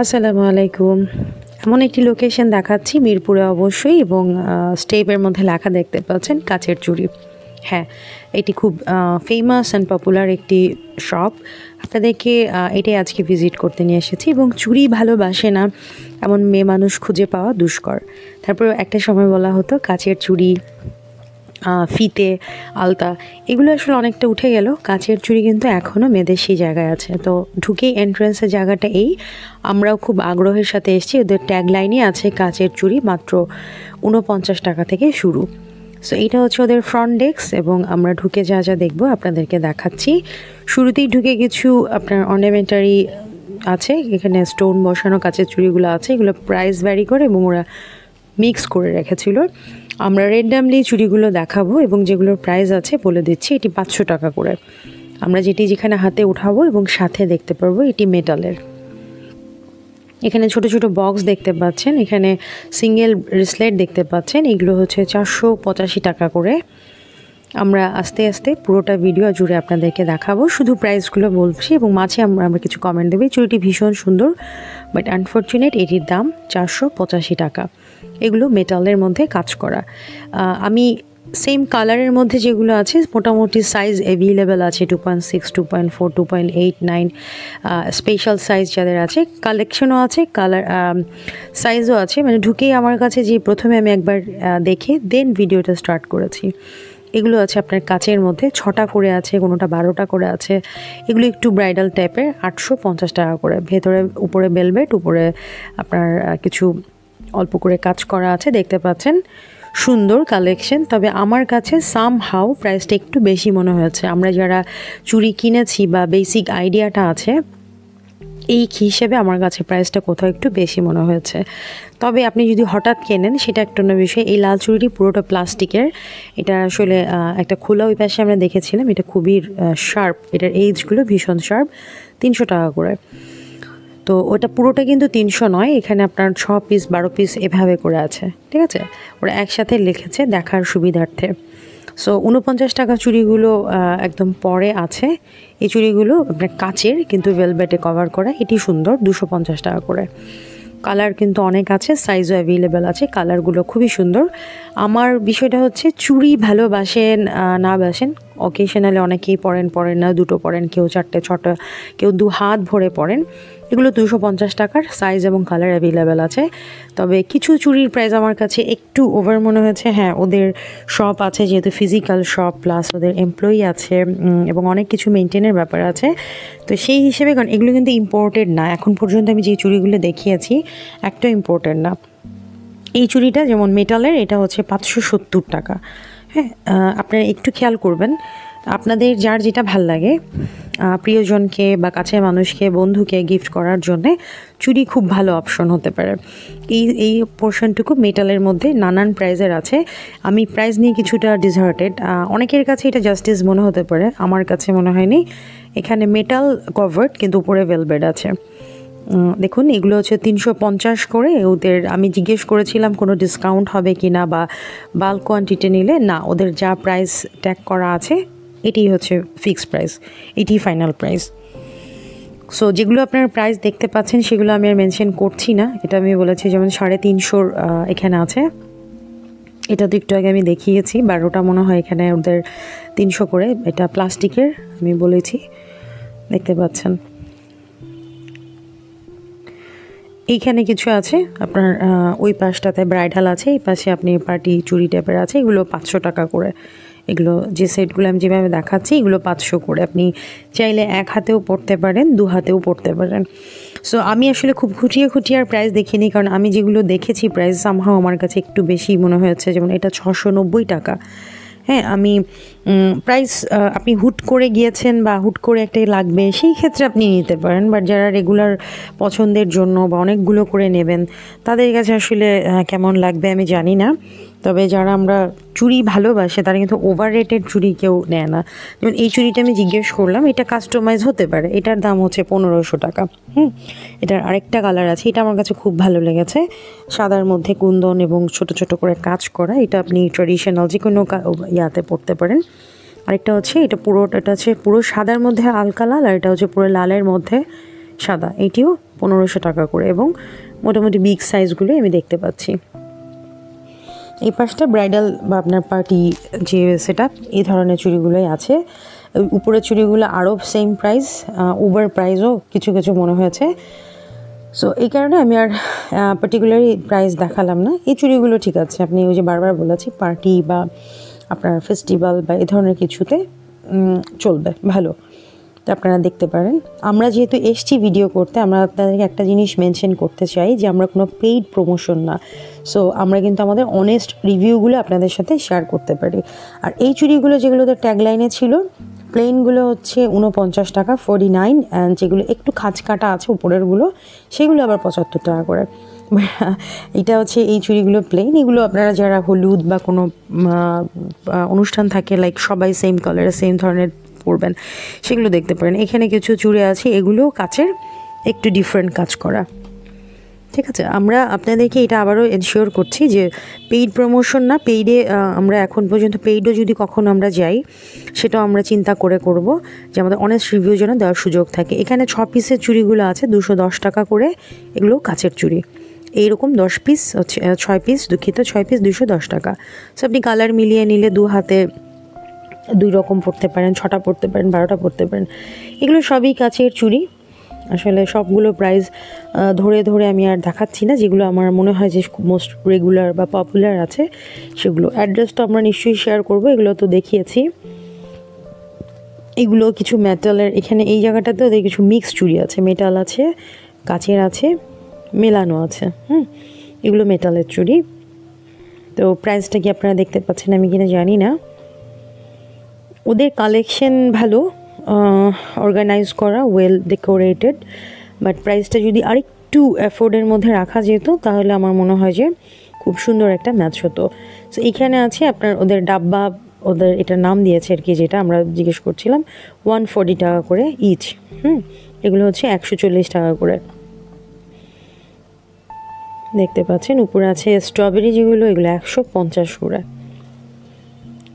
আসসালামু আলাইকুম। এমন একটি লোকেশন দেখাচ্ছি মিরপুরে অবশ্যই, এবং স্টেপের মধ্যে লেখা দেখতে পাচ্ছেন কাচের চুড়ি। হ্যাঁ, এটি খুব ফেমাস অ্যান্ড পপুলার একটি শপ। আপনাদেরকে এটাই আজকে ভিজিট করতে নিয়ে এসেছি, এবং চুড়ি ভালোবাসে না এমন মেয়ে মানুষ খুঁজে পাওয়া দুষ্কর। তারপর একটা সময় বলা হতো কাচের চুড়ি, ফিতে, আলতা এগুলো আসলে অনেকটা উঠে গেল। কাচের চুড়ি কিন্তু এখনও মেয়েদের সেই জায়গায় আছে। তো ঢুকেই এন্ট্রান্সের জায়গাটা এই, আমরাও খুব আগ্রহের সাথে এসেছি। ওদের ট্যাগলাইনই আছে কাচের চুড়ি মাত্র 49 টাকা থেকে শুরু। সো এইটা হচ্ছে ওদের ফ্রন্ট ডেস্ক, এবং আমরা ঢুকে যা যা দেখবো আপনাদেরকে দেখাচ্ছি। শুরুতেই ঢুকে কিছু আপনার অর্নামেন্টারি আছে, এখানে স্টোন বসানো কাচের চুড়িগুলো আছে। এগুলো প্রাইস ভ্যারি করে এবং ওরা মিক্স করে রেখেছিল। আমরা র্যান্ডামলি চুড়িগুলো দেখাবো এবং যেগুলোর প্রাইস আছে বলে দিচ্ছি। এটি 500 টাকা করে। আমরা যেখানে হাতে উঠাবো এবং সাথে দেখতে পারবো এটি মেটালের। এখানে ছোট ছোট বক্স দেখতে পাচ্ছেন, এখানে সিঙ্গেল ব্রেসলেট দেখতে পাচ্ছেন। এগুলো হচ্ছে 485 টাকা করে। আমরা আস্তে আস্তে পুরোটা ভিডিও জুড়ে আপনাদেরকে দেখাবো, শুধু প্রাইসগুলো বলছি এবং মাঝে আমরা কিছু কমেন্ট দেবো। চুড়িটি ভীষণ সুন্দর, বাট আনফর্চুনেট এটির দাম 485 টাকা। এগুলো মেটালের মধ্যে কাজ করা। আমি সেম কালারের মধ্যে যেগুলো আছে মোটামুটি সাইজ অ্যাভেলেবেল আছে, 2.6, 2.4, 2.8, 9 স্পেশাল সাইজ যাদের আছে, কালেকশনও আছে, কালার সাইজও আছে। মানে ঢুকেই আমার কাছে যে প্রথমে আমি একবার দেখে দেন ভিডিওটা স্টার্ট করেছি। এগুলো আছে আপনার কাচের মধ্যে 6টা করে আছে, কোনোটা 12টা করে আছে। এগুলো একটু ব্রাইডাল টাইপের, 850 টাকা করে। ভেতরে উপরে বেলভেট, উপরে আপনার কিছু অল্প করে কাজ করা আছে, দেখতে পাচ্ছেন। সুন্দর কালেকশন, তবে আমার কাছে সামহাউ প্রাইসটা একটু বেশি মনে হয়েছে। আমরা যারা চুড়ি কিনেছি বা বেসিক আইডিয়াটা আছে, এই হিসেবে আমার কাছে প্রাইসটা কোথাও একটু বেশি মনে হয়েছে। তবে আপনি যদি হঠাৎ কেনেন সেটা একটা অন্য বিষয়। এই লাল চুড়িটি পুরোটা প্লাস্টিকের। এটা আসলে একটা খোলা ওই পাশে আমরা দেখেছিলাম, এটা খুবই শার্প, এটার এইজগুলো ভীষণ শার্প। 300 টাকা করে। তো ওটা পুরোটা কিন্তু 300 নয়, এখানে আপনার 6 পিস 12 পিস এভাবে করে আছে, ঠিক আছে? ওরা একসাথে লিখেছে দেখার সুবিধার্থে। সো 49 টাকা চুড়িগুলো একদম পরে আছে। এই চুড়িগুলো আপনার কাচের, কিন্তু ভেলভেটে কভার করা। এটি সুন্দর, 250 টাকা করে। কালার কিন্তু অনেক আছে, সাইজও অ্যাভেলেবেল আছে, কালারগুলো খুবই সুন্দর। আমার বিষয়টা হচ্ছে চুড়ি ভালোবাসেন না বাসেন, অকেশনালি অনেকেই পরেন না, দুটো পরেন, কেউ 4টে 6টা, কেউ 2 হাত ভরে পরেন। এগুলো 250 টাকার, সাইজ এবং কালার অ্যাভেলেবেল আছে। তবে কিছু চুড়ির প্রাইস আমার কাছে একটু ওভার মনে হয়েছে। হ্যাঁ, ওদের শপ আছে যেহেতু ফিজিক্যাল শপ, প্লাস ওদের এমপ্লয়ি আছে এবং অনেক কিছু মেনটেনের ব্যাপার আছে। তো সেই হিসেবে, কারণ এগুলো কিন্তু ইম্পোর্টেড না। এখন পর্যন্ত আমি যে চুড়িগুলো দেখিয়েছি একটা ইম্পোর্টেড না। এই চুড়িটা যেমন মেটালের, এটা হচ্ছে 570 টাকা। হ্যাঁ, আপনারা একটু খেয়াল করবেন, আপনাদের যার যেটা ভাল লাগে, প্রিয়জনকে বা কাছের মানুষকে, বন্ধুকে গিফট করার জন্যে চুড়ি খুব ভালো অপশন হতে পারে। এই পোর্শনটুকু মেটালের মধ্যে নানান প্রাইজের আছে। আমি প্রাইস নিয়ে কিছুটা ডিসহার্টেড। অনেকের কাছে এটা জাস্টিস মনে হতে পারে, আমার কাছে মনে হয়নি। এখানে মেটাল কভার্ড, কিন্তু উপরে ভেলভেট আছে। দেখুন, এগুলো হচ্ছে 350 করে। ওদের আমি জিজ্ঞেস করেছিলাম কোনো ডিসকাউন্ট হবে কি না, বা বাল্ক কোয়ান্টিটি নিলে। না, ওদের যা প্রাইস ট্যাগ করা আছে এটি হচ্ছে ফিক্সড প্রাইস, এটি ফাইনাল প্রাইস। সো যেগুলো আপনার প্রাইস দেখতে পাচ্ছেন সেগুলো আমি আর মেনশন করছি না। এটা আমি বলেছি যেমন 350 এখানে আছে। এটা তো একটু আগে আমি দেখিয়েছি, 12টা মনে হয় এখানে ওদের 300 করে। এটা প্লাস্টিকের, আমি বলেছি, দেখতে পাচ্ছেন। এইখানে কিছু আছে আপনার, ওই পাশটাতে ব্রাইডাল আছে, এই পাশে আপনি পার্টি চুড়ি টাইপের আছে। এগুলো 500 টাকা করে। এগুলো যে সেটগুলো আমি যেভাবে দেখাচ্ছি এগুলো 500 করে। আপনি চাইলে এক হাতেও পরতে পারেন, 2 হাতেও পরতে পারেন। সো আমি আসলে খুব খুঁটিয়ে আর প্রাইস দেখিনি, কারণ আমি যেগুলো দেখেছি প্রাইস সামহাও আমার কাছে একটু বেশি মনে হয়েছে। যেমন এটা 690 টাকা। হ্যাঁ, আমি প্রাইস, আপনি হুট করে গিয়েছেন বা হুট করে একটাই লাগবে, সেই ক্ষেত্রে আপনি নিতে পারেন। বাট যারা রেগুলার পছন্দের জন্য বা অনেকগুলো করে নেবেন, তাদের কাছে আসলে কেমন লাগবে আমি জানি না। তবে যারা আমরা চুড়ি ভালোবাসে তারা কিন্তু ওভার রেটেড চুড়ি কেউ নেয় না। যেমন এই চুড়িটা আমি জিজ্ঞেস করলাম, এটা কাস্টমাইজ হতে পারে, এটার দাম হচ্ছে 1500 টাকা। এটার আরেকটা কালার আছে, এটা আমার কাছে খুব ভালো লেগেছে, সাদার মধ্যে কুন্দন এবং ছোট ছোট করে কাজ করা। এটা আপনি ট্র্যাডিশনাল যে কোনো ইয়াতে পরতে পারেন। আরেকটা হচ্ছে এটা হচ্ছে পুরো সাদার মধ্যে হালকা লাল, আর এটা হচ্ছে পুরো লালের মধ্যে সাদা। এটিও 1500 টাকা করে, এবং মোটামুটি বিগ সাইজগুলো আমি দেখতে পাচ্ছি। এই পাশটা ব্রাইডাল বা আপনার পার্টি যে সেট আপ, এই ধরনের চুড়িগুলোই আছে। উপরের চুড়িগুলো আরও সেম প্রাইস, ওভার প্রাইসও কিছু কিছু মনে হয়েছে। সো এই কারণে আমি আর পার্টিকুলারলি প্রাইস দেখালাম না। এই চুড়িগুলো ঠিক আছে, আপনি ওই যে বারবার বলেছি পার্টি বা আপনার ফেস্টিভ্যাল বা এই ধরনের কিছুতে চলবে, ভালো, তো আপনারা দেখতে পারেন। আমরা যেহেতু এসছি ভিডিও করতে, আমরা আপনাদেরকে একটা জিনিস মেনশন করতে চাই যে আমরা কোনো পেইড প্রমোশন না। সো আমরা কিন্তু আমাদের অনেস্ট রিভিউগুলো আপনাদের সাথে শেয়ার করতে পারি। আর এই চুড়িগুলো যেগুলো ওদের ট্যাগলাইনে ছিল, প্লেনগুলো হচ্ছে 49 টাকা 49, অ্যান্ড যেগুলো একটু খাঁজ কাটা আছে উপরেরগুলো সেগুলো আবার 75 টাকা করে। এটা হচ্ছে এই চুড়িগুলো প্লেন। এগুলো আপনারা যারা হলুদ বা কোনো অনুষ্ঠান থাকে, লাইক সবাই সেম কালারের সেম ধরনের পরবেন, সেগুলো দেখতে পারেন। এখানে কিছু চুড়ি আছে, এগুলো কাচের, একটু ডিফারেন্ট কাজ করা। ঠিক আছে, আমরা আপনাদেরকে এটা আবারও এনশিওর করছি যে পেইড প্রমোশন না। পেইডে আমরা এখন পর্যন্ত পেইডও যদি কখনো আমরা যাই, সেটাও আমরা চিন্তা করে করব যে আমাদের অনেস্ট রিভিউ যেন দেওয়ার সুযোগ থাকে। এখানে 6 পিসের চুড়িগুলো আছে 210 টাকা করে, এগুলো কাচের চুড়ি। এইরকম 10 পিস হচ্ছে 6 পিস, দুঃখিত 6 পিস 210 টাকা। সো আপনি কালার মিলিয়ে নিলে 2 হাতে 2 রকম পরতে পারেন, 6টা পরতে পারেন, 12টা পরতে পারেন। এগুলো সবই কাচের চুড়ি। আসলে সবগুলো প্রাইস ধরে ধরে আমি আর দেখাচ্ছি না, যেগুলো আমার মনে হয় যে মোস্ট রেগুলার বা পপুলার আছে সেগুলো। অ্যাড্রেস তো আমরা নিশ্চয়ই শেয়ার করব, এগুলো তো দেখিয়েছি। এগুলো কিছু মেটালের, এখানে এই জায়গাটাতেও কিছু মিক্স চুড়ি আছে, মেটাল আছে, কাচের আছে, মেলানো আছে। এগুলো মেটালের চুড়ি। তো প্রাইসটা কি আপনারা দেখতে পাচ্ছেন আমি কিনা জানি না। ওদের কালেকশন ভালো, অর্গানাইজ করা, ওয়েল ডেকোরেটেড, বাট প্রাইসটা যদি আরেকটু অ্যাফোর্ডের মধ্যে রাখা যেত তাহলে আমার মনে হয় যে খুব সুন্দর একটা ম্যাচ হতো। সো এইখানে আছে আপনার ওদের ডাব্বা, ওদের এটা নাম দিয়েছে আর কি, যেটা আমরা জিজ্ঞেস করছিলাম, 140 টাকা করে ইচ। এগুলো হচ্ছে 140 টাকা করে দেখতে পাচ্ছেন। উপরে আছে স্ট্রবেরি যেগুলো, এগুলো 150 করে।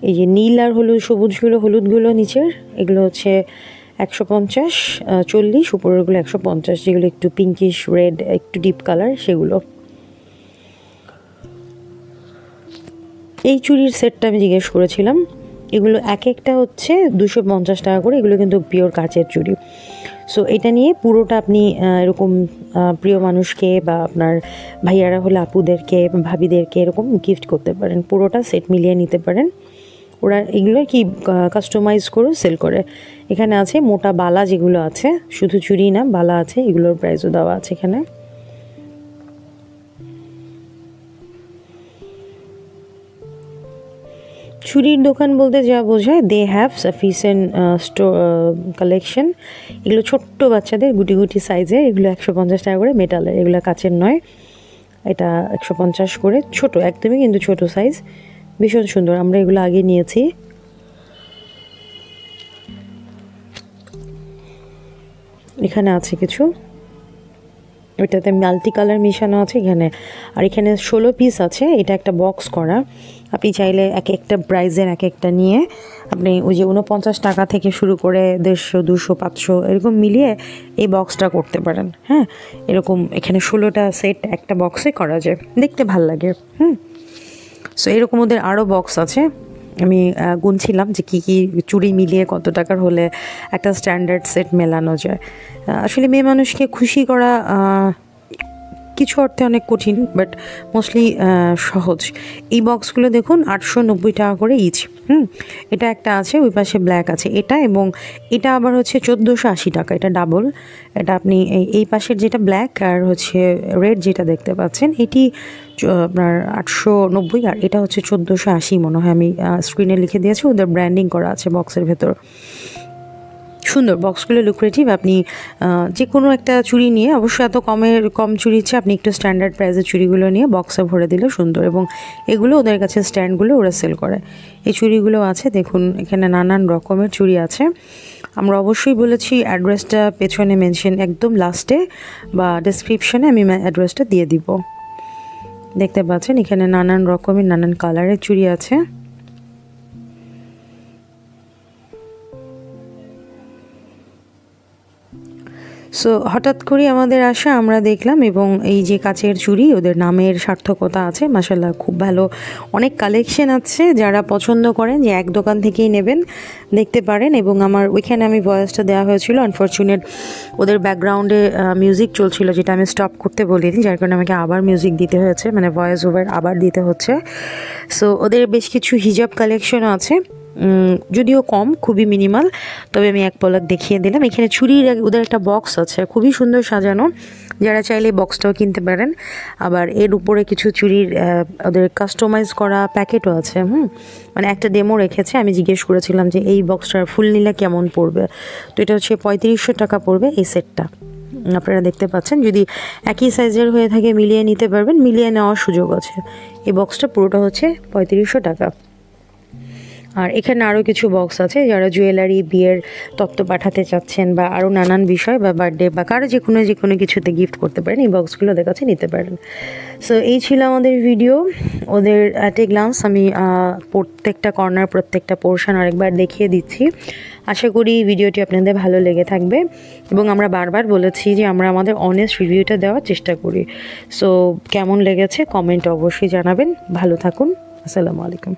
এই যে নীল আর হলুদ, সবুজগুলো, হলুদগুলো নিচের, এগুলো হচ্ছে 150, 40, উপরেরগুলো 150, যেগুলো একটু পিঙ্কিশ রেড, একটু ডিপ কালার, সেগুলো। এই চুড়ির সেটটা আমি জিজ্ঞেস করেছিলাম, এগুলো এক একটা হচ্ছে 250 টাকা করে। এগুলো কিন্তু পিওর কাচের চুড়ি। সো এটা নিয়ে পুরোটা আপনি এরকম প্রিয় মানুষকে বা আপনার ভাইয়ারা হলে আপুদেরকে, ভাবিদেরকে এরকম গিফট করতে পারেন, পুরোটা সেট মিলিয়ে নিতে পারেন। ওরা এগুলো কি কাস্টমাইজ করে সেল করে। এখানে আছে মোটা বালা, যেগুলো আছে শুধু চুড়ি না, বালা আছে, এগুলোর প্রাইসও দেওয়া আছে এখানে। চুড়ির দোকান বলতে যা বোঝায়, দে হ্যাভ সাফিসিয়েন্ট কালেকশন। এগুলো ছোট্ট বাচ্চাদের গুটি গুটি সাইজের, এগুলো 150 টাকা করে, মেটালের, এগুলো কাচের নয়। এটা 150 করে, ছোট একদমই, কিন্তু ছোট সাইজ, ভীষণ সুন্দর। আমরা এগুলো আগে নিয়েছি। এখানে আছে কিছু, ওইটাতে মাল্টি কালার মিশানো আছে এখানে। আর এখানে 16 পিস আছে, এটা একটা বক্স করা। আপনি চাইলে এক একটা প্রাইজের এক একটা নিয়ে আপনি ওই যে 49 টাকা থেকে শুরু করে 150, 200, 500 এরকম মিলিয়ে এই বক্সটা করতে পারেন। হ্যাঁ, এরকম এখানে 16টা সেট একটা বক্সে করা যায়, দেখতে ভাল লাগে। সো এরকম ওদের আরও বক্স আছে। আমি গুনছিলাম যে কী কী চুড়ি মিলিয়ে কত টাকার হলে একটা স্ট্যান্ডার্ড সেট মেলানো যায়। আসলে মেয়ে মানুষকে খুশি করা কিছু অর্থে অনেক কঠিন, বাট মোস্টলি সহজ। এই বক্সগুলো দেখুন 890 টাকা করে ইচ। এটা একটা আছে, ওই পাশে ব্ল্যাক আছে এটা, এবং এটা আবার হচ্ছে 1480 টাকা, এটা ডাবল। এটা আপনি এই পাশের যেটা ব্ল্যাক আর হচ্ছে রেড যেটা দেখতে পাচ্ছেন, এটি আপনার 890, আর এটা হচ্ছে 1480 মনে হয়, আমি স্ক্রিনে লিখে দিয়েছি, ওদের ব্র্যান্ডিং করা আছে বক্সের ভেতর। সুন্দর বক্সগুলো, লুক্রেটিভ। আপনি যে কোনো একটা চুড়ি নিয়ে, অবশ্যই এত কম চুড়ি ইচ্ছে, আপনি একটু স্ট্যান্ডার্ড প্রাইসের চুড়িগুলো নিয়ে বক্সে ভরে দিলে সুন্দর। এবং এগুলো ওদের কাছে স্ট্যান্ডগুলো ওরা সেল করে। এই চুড়িগুলো আছে, দেখুন এখানে নানান রকমের চুড়ি আছে। আমরা অবশ্যই বলেছি অ্যাড্রেসটা পেছনে মেনশন, একদম লাস্টে বা ডেসক্রিপশনে আমি অ্যাড্রেসটা দিয়ে দিব। দেখতে পাচ্ছেন এখানে নানান রকমের, নানান কালারের চুড়ি আছে। সো হঠাৎ করে আমাদের আসা, আমরা দেখলাম, এবং এই যে কাচের চুড়ি, ওদের নামের সার্থকতা আছে মাশাআল্লাহ, খুব ভালো অনেক কালেকশন আছে। যারা পছন্দ করেন যে এক দোকান থেকেই নেবেন দেখতে পারেন। এবং আমার ওইখানে আমি ভয়েসটা দেওয়া হয়েছিল, আনফর্চুনেট ওদের ব্যাকগ্রাউন্ডে মিউজিক চলছিল যেটা আমি স্টপ করতে বলিনি, যার কারণে আমাকে আবার মিউজিক দিতে হয়েছে, মানে ভয়েস ওভার আবার দিতে হচ্ছে। সো ওদের বেশ কিছু হিজাব কালেকশন আছে, যদিও কম, খুবই মিনিমাল, তবে আমি এক পলক দেখিয়ে দিলাম। এখানে চুড়ির ওদের একটা বক্স আছে, খুবই সুন্দর সাজানো, যারা চাইলে বক্সটাও কিনতে পারেন। আবার এর উপরে কিছু চুড়ির ওদের কাস্টমাইজ করা প্যাকেটও আছে। মানে একটা ডেমো রেখেছে, আমি জিজ্ঞেস করেছিলাম যে এই বক্সটার ফুল নিলে কেমন পড়বে, তো এটা হচ্ছে 3500 টাকা পড়বে এই সেটটা। আপনারা দেখতে পাচ্ছেন, যদি একই সাইজের হয়ে থাকে মিলিয়ে নিতে পারবেন, মিলিয়ে নেওয়ার সুযোগ আছে। এই বক্সটা পুরোটা হচ্ছে 3500 টাকা। আর এখানে আরও কিছু বক্স আছে, যারা জুয়েলারি, বিয়ের তত্ত্ব পাঠাতে চাচ্ছেন বা আরও নানান বিষয় বা বার্থডে বা কারো যে কোনো কিছুতে গিফট করতে পারেন, এই বক্সগুলো ওদের কাছে নিতে পারেন। সো এই ছিল আমাদের ভিডিও। ওদের অ্যাট এ গ্লান্স আমি প্রত্যেকটা কর্নার, প্রত্যেকটা পোর্শন আরেকবার দেখিয়ে দিচ্ছি। আশা করি ভিডিওটি আপনাদের ভালো লেগে থাকবে, এবং আমরা বারবার বলেছি যে আমরা আমাদের অনেস্ট রিভিউটা দেওয়ার চেষ্টা করি। সো কেমন লেগেছে কমেন্ট অবশ্যই জানাবেন। ভালো থাকুন, আসসালামু আলাইকুম।